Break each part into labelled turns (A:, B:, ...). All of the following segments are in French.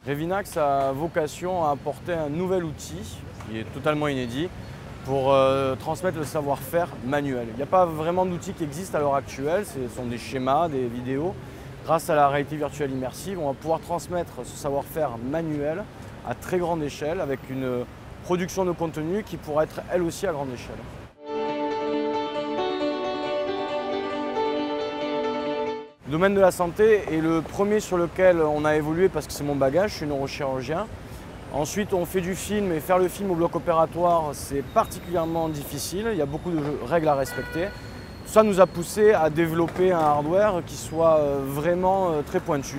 A: Revinax a vocation à apporter un nouvel outil qui est totalement inédit pour transmettre le savoir-faire manuel. Il n'y a pas vraiment d'outils qui existent à l'heure actuelle, ce sont des schémas, des vidéos. Grâce à la réalité virtuelle immersive, on va pouvoir transmettre ce savoir-faire manuel à très grande échelle avec une production de contenu qui pourra être elle aussi à grande échelle. Le domaine de la santé est le premier sur lequel on a évolué parce que c'est mon bagage, je suis neurochirurgien. Ensuite, on fait du film et faire le film au bloc opératoire, c'est particulièrement difficile. Il y a beaucoup de règles à respecter. Tout ça nous a poussé à développer un hardware qui soit vraiment très pointu.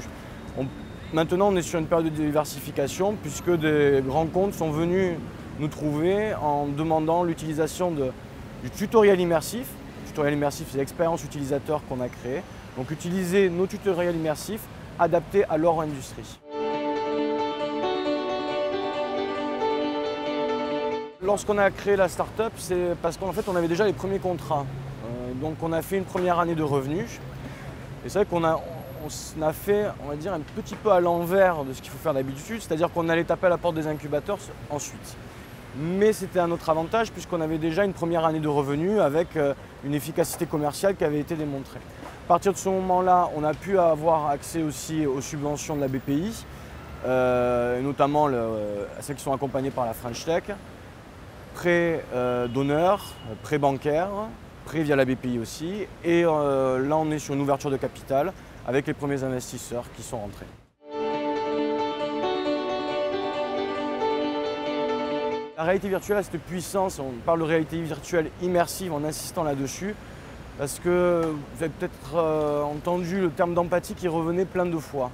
A: Maintenant, on est sur une période de diversification puisque des grands comptes sont venus nous trouver en demandant l'utilisation du tutoriel immersif. Le tutoriel immersif, c'est l'expérience utilisateur qu'on a créée. Donc utiliser nos tutoriels immersifs adaptés à leur industrie. Lorsqu'on a créé la start-up, c'est parce qu'en fait on avait déjà les premiers contrats. Donc on a fait une première année de revenus. Et c'est vrai qu'on a fait, on va dire, un petit peu à l'envers de ce qu'il faut faire d'habitude, c'est-à-dire qu'on allait taper à la porte des incubateurs ensuite. Mais c'était un autre avantage puisqu'on avait déjà une première année de revenus avec une efficacité commerciale qui avait été démontrée. À partir de ce moment-là, on a pu avoir accès aussi aux subventions de la BPI, notamment celles qui sont accompagnées par la French Tech, prêts d'honneur, prêts bancaires, prêts via la BPI aussi. Et là, on est sur une ouverture de capital avec les premiers investisseurs qui sont rentrés. La réalité virtuelle a cette puissance, on parle de réalité virtuelle immersive en insistant là-dessus, parce que vous avez peut-être entendu le terme d'empathie qui revenait plein de fois.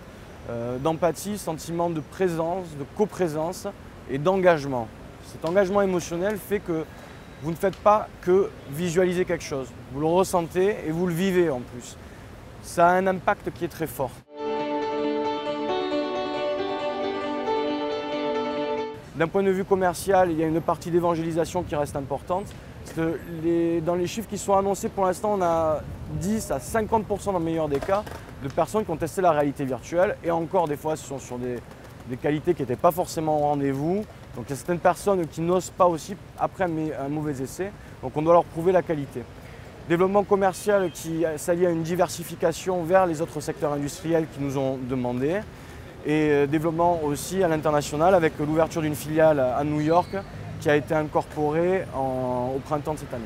A: D'empathie, sentiment de présence, de coprésence et d'engagement. Cet engagement émotionnel fait que vous ne faites pas que visualiser quelque chose. Vous le ressentez et vous le vivez en plus. Ça a un impact qui est très fort. D'un point de vue commercial, il y a une partie d'évangélisation qui reste importante. Dans les chiffres qui sont annoncés, pour l'instant, on a 10 à 50% dans le meilleur des cas de personnes qui ont testé la réalité virtuelle. Et encore, des fois, ce sont sur des qualités qui n'étaient pas forcément au rendez-vous. Donc il y a certaines personnes qui n'osent pas aussi après un mauvais essai. Donc on doit leur prouver la qualité. Développement commercial qui s'allie à une diversification vers les autres secteurs industriels qui nous ont demandé. Et développement aussi à l'international avec l'ouverture d'une filiale à New York qui a été incorporée au printemps de cette année.